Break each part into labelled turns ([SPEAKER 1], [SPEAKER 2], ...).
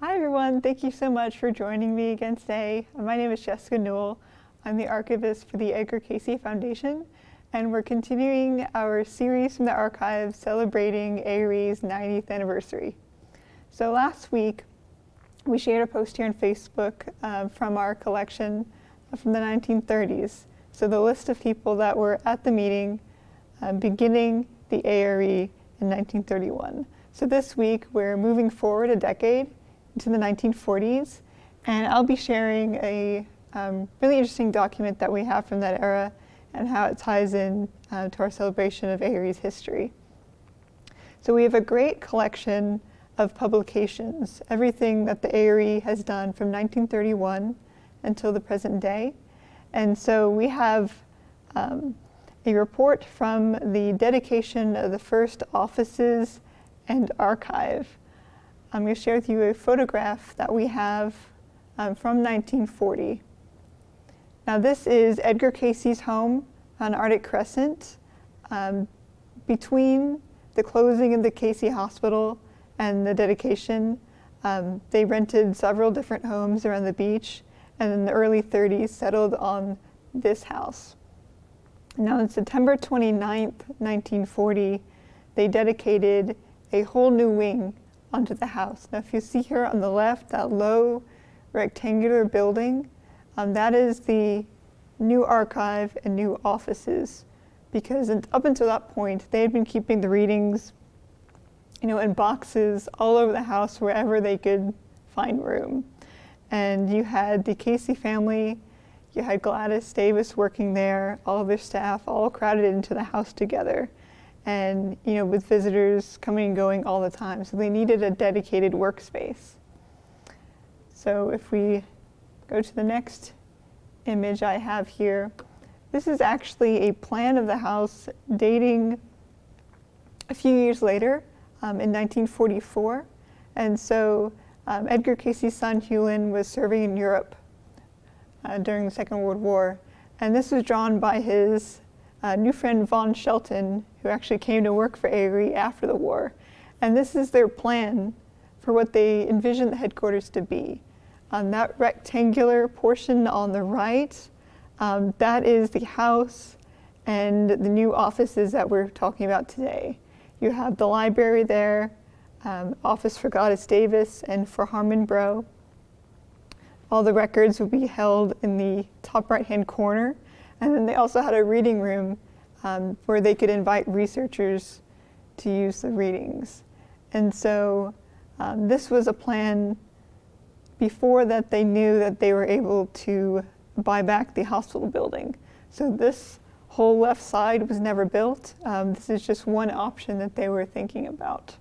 [SPEAKER 1] Hi everyone, thank you so much for joining me again today. My name is Jessica Newell. I'm the archivist for the Edgar Cayce Foundation, and we're continuing our series from the archives celebrating A.R.E.'s 90th anniversary. So last week, we shared a post here on Facebook from our collection from the 1930s. So the list of people that were at the meeting beginning the A.R.E. in 1931. So this week, we're moving forward a decade into the 1940s, and I'll be sharing a really interesting document that we have from that era and how it ties in to our celebration of A.R.E.'s history. So we have a great collection of publications, everything that the A.R.E. has done from 1931 until the present day. And so we have a report from the dedication of the first offices and archive. I'm going to share with you a photograph that we have from 1940. Now this is Edgar Cayce's home on Arctic Crescent. Between the closing of the Cayce Hospital and the dedication, they rented several different homes around the beach, and in the early 30s settled on this house. Now on September 29th, 1940, they dedicated a whole new wing onto the house. Now if you see here on the left, that low rectangular building, that is the new archive and new offices, because up until that point, they had been keeping the readings, in boxes all over the house wherever they could find room. And you had the Cayce family, you had Gladys Davis working there, all of their staff all crowded into the house together. And with visitors coming and going all the time. So they needed a dedicated workspace. So if we go to the next image I have here, this is actually a plan of the house dating a few years later, in 1944. And so Edgar Cayce's son Hewlin was serving in Europe during the Second World War. And this was drawn by his new friend Von Shelton, who actually came to work for A.R.E. after the war. And this is their plan for what they envisioned the headquarters to be. That rectangular portion on the right, that is the house and the new offices that we're talking about today. You have the library there, office for Gladys Davis and for Harmon Brough. All the records would be held in the top right-hand corner. And then they also had a reading room where they could invite researchers to use the readings. And so this was a plan before that they knew that they were able to buy back the hospital building. So this whole left side was never built. This is just one option that they were thinking about.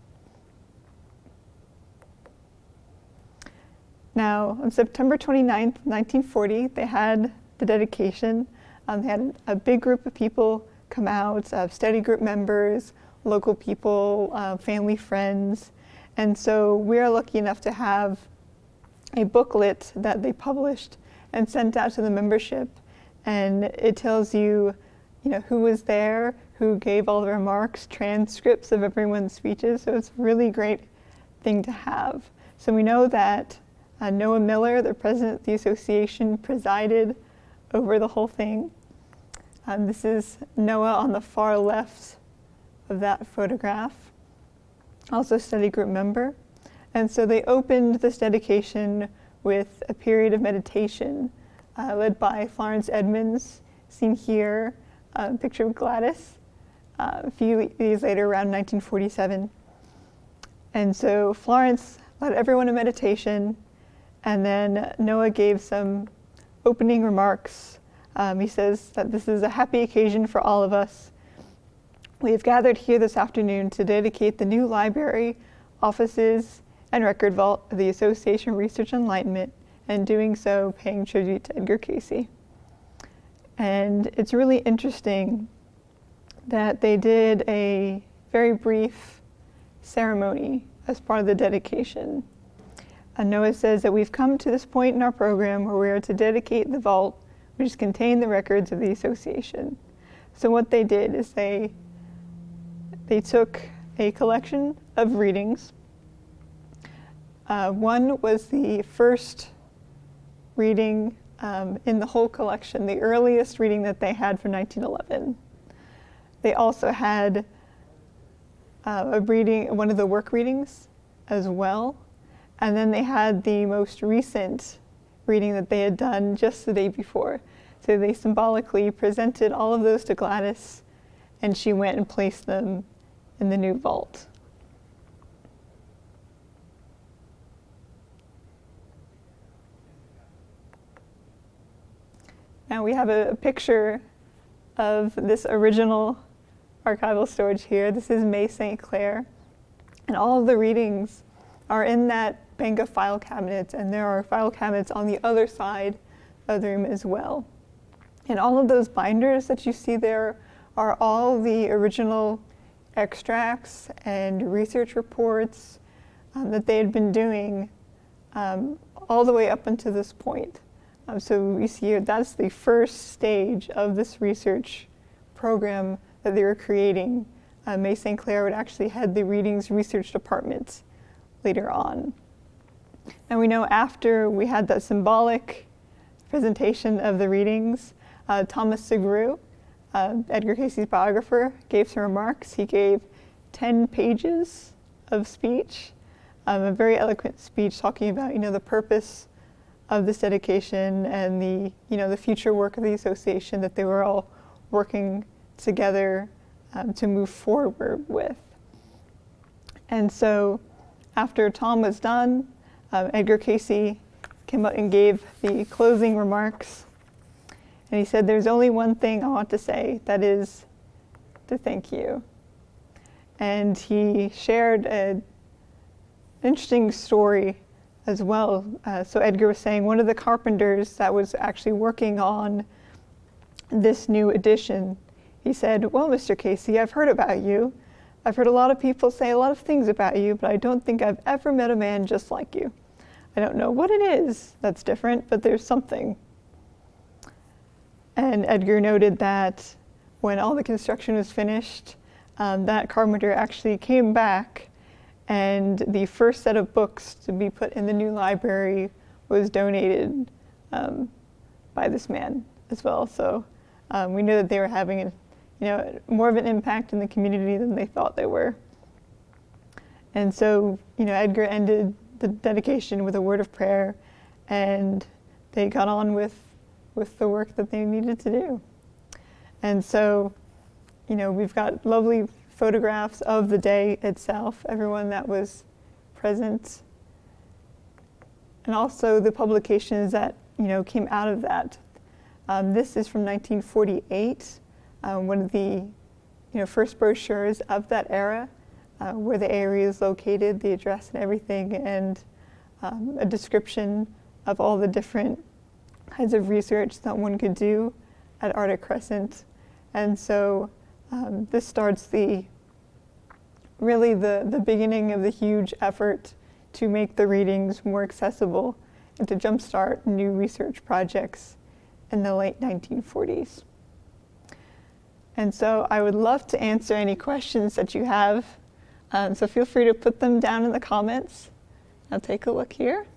[SPEAKER 1] Now, on September 29th, 1940, they had the dedication. They had a big group of people come out, study group members, local people, family, friends. And so we're lucky enough to have a booklet that they published and sent out to the membership. And it tells you, who was there, who gave all the remarks, transcripts of everyone's speeches. So it's a really great thing to have. So we know that Noah Miller, the president of the association, presided over the whole thing. This is Noah on the far left of that photograph, also study group member. And so they opened this dedication with a period of meditation led by Florence Edmonds, seen here, a picture of Gladys, a few years later, around 1947. And so Florence led everyone in meditation, and then Noah gave some opening remarks. He says that this is a happy occasion for all of us. We have gathered here this afternoon to dedicate the new library, offices, and record vault of the Association for Research and Enlightenment, and doing so paying tribute to Edgar Cayce. And it's really interesting that they did a very brief ceremony as part of the dedication. Noah says that we've come to this point in our program where we are to dedicate the vault which contained the records of the association. So what they did is they took a collection of readings One was the first reading in the whole collection, the earliest reading that they had from 1911. They also had a reading, one of the work readings as well. And then they had the most recent reading that they had done just the day before. So they symbolically presented all of those to Gladys, and she went and placed them in the new vault. Now we have a picture of this original archival storage here. This is May St. Clair. And all of the readings are in that bank of file cabinets, and there are file cabinets on the other side of the room as well. And all of those binders that you see there are all the original extracts and research reports that they had been doing all the way up until this point. So you see here, that's the first stage of this research program that they were creating. May St. Clair would actually head the readings research department later on. And we know after we had that symbolic presentation of the readings, Thomas Segru, Edgar Cayce's biographer, gave some remarks. He gave 10 pages of speech, a very eloquent speech talking about, the purpose of this dedication and the future work of the association that they were all working together to move forward with. And so after Tom was done, Edgar Cayce came up and gave the closing remarks. And he said, "There's only one thing I want to say, that is to thank you." And he shared an interesting story as well. So Edgar was saying one of the carpenters that was actually working on this new edition, he said, "Well, Mr. Cayce, I've heard about you. I've heard a lot of people say a lot of things about you, but I don't think I've ever met a man just like you. I don't know what it is that's different, but there's something." And Edgar noted that when all the construction was finished, that carpenter actually came back, and the first set of books to be put in the new library was donated by this man as well. So we knew that they were having more of an impact in the community than they thought they were. And so, Edgar ended the dedication with a word of prayer, and they got on with the work that they needed to do. And so, we've got lovely photographs of the day itself, everyone that was present, and also the publications that, came out of that. This is from 1948, one of the, first brochures of that era, where the A.R.E is located, the address and everything, and a description of all the different kinds of research that one could do at Arctic Crescent. And so this starts really the beginning of the huge effort to make the readings more accessible and to jumpstart new research projects in the late 1940s. And so I would love to answer any questions that you have. So feel free to put them down in the comments. I'll take a look here.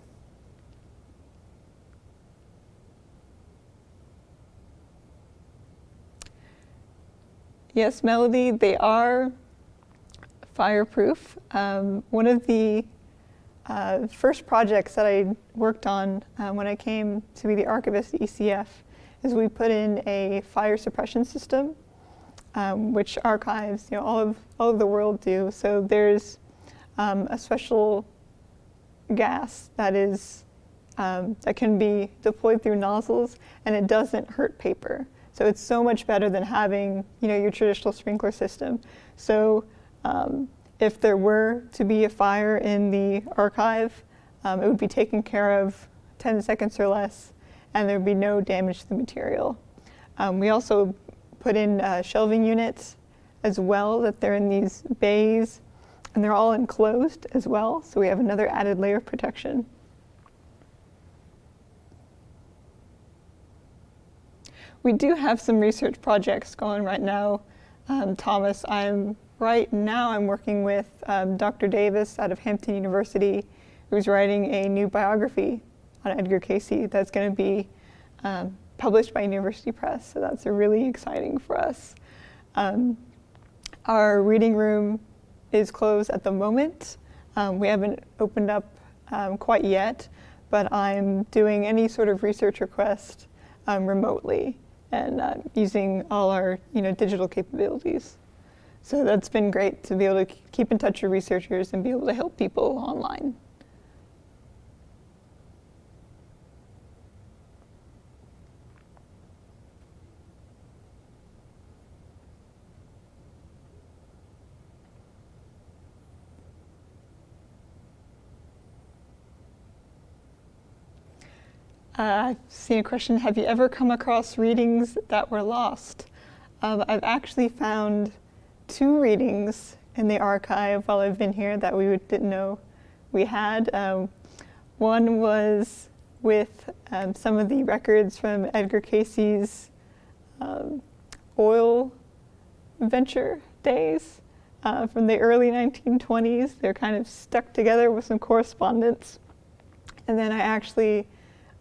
[SPEAKER 1] Yes, Melody, they are fireproof. One of the first projects that I worked on when I came to be the archivist at ECF is we put in a fire suppression system, which archives, all of the world do. So there's a special gas that is that can be deployed through nozzles, and it doesn't hurt paper. So it's so much better than having, your traditional sprinkler system. So if there were to be a fire in the archive, it would be taken care of 10 seconds or less, and there would be no damage to the material. We also put in shelving units as well, that they're in these bays, and they're all enclosed as well, so we have another added layer of protection. We do have some research projects going right now, Thomas. I'm working with Dr. Davis out of Hampton University, who's writing a new biography on Edgar Cayce that's going to be published by University Press. So that's really exciting for us. Our reading room is closed at the moment. We haven't opened up quite yet, but I'm doing any sort of research request remotely and using all our digital capabilities. So that's been great to be able to keep in touch with researchers and be able to help people online. I've seen a question, have you ever come across readings that were lost? I've actually found 2 readings in the archive while I've been here that we didn't know we had. One was with some of the records from Edgar Cayce's oil venture days from the early 1920s. They're kind of stuck together with some correspondence. And then I actually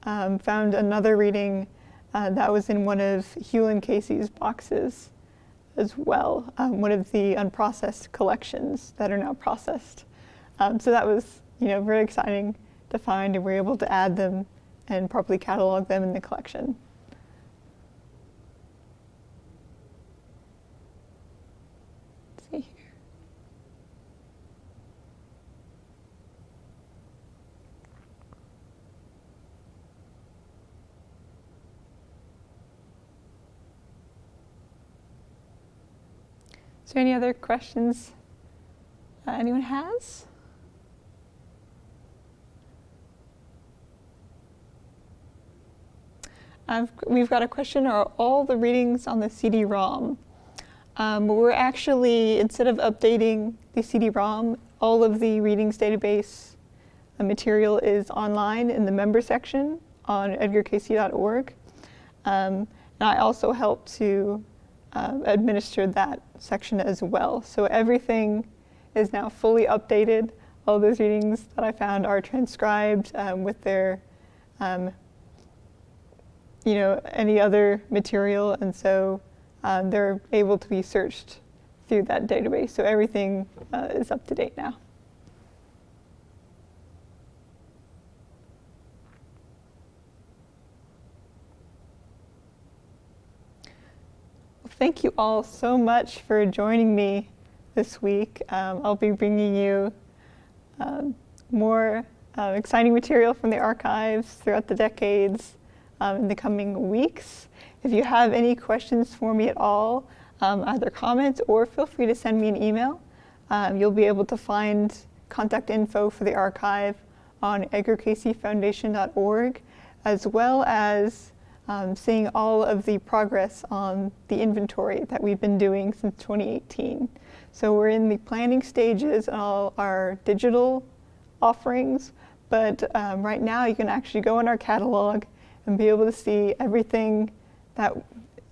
[SPEAKER 1] found another reading that was in one of Hewlin Cayce's boxes as well, one of the unprocessed collections that are now processed. So that was, very exciting to find, and we were able to add them and properly catalog them in the collection. Let's see here. Is there any other questions anyone has? We've got a question, are all the readings on the CD-ROM? We're actually, instead of updating the CD-ROM, all of the readings database material is online in the member section on edgarcayce.org. And I also help to administer that section as well. So everything is now fully updated. All those readings that I found are transcribed with their, any other material, and so they're able to be searched through that database. So everything is up to date now. Thank you all so much for joining me this week. I'll be bringing you more exciting material from the archives throughout the decades in the coming weeks. If you have any questions for me at all, either comments or feel free to send me an email. You'll be able to find contact info for the archive on edgarcaycefoundation.org, as well as seeing all of the progress on the inventory that we've been doing since 2018. So we're in the planning stages on all our digital offerings, but right now you can actually go in our catalog and be able to see everything that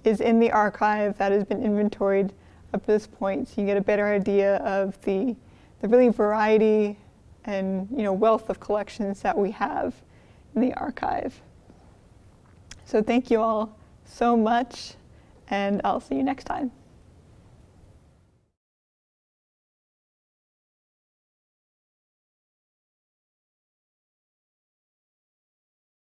[SPEAKER 1] is in the archive that has been inventoried up to this point. So you can get a better idea of the really variety and wealth of collections that we have in the archive. So thank you all so much, and I'll see you next time.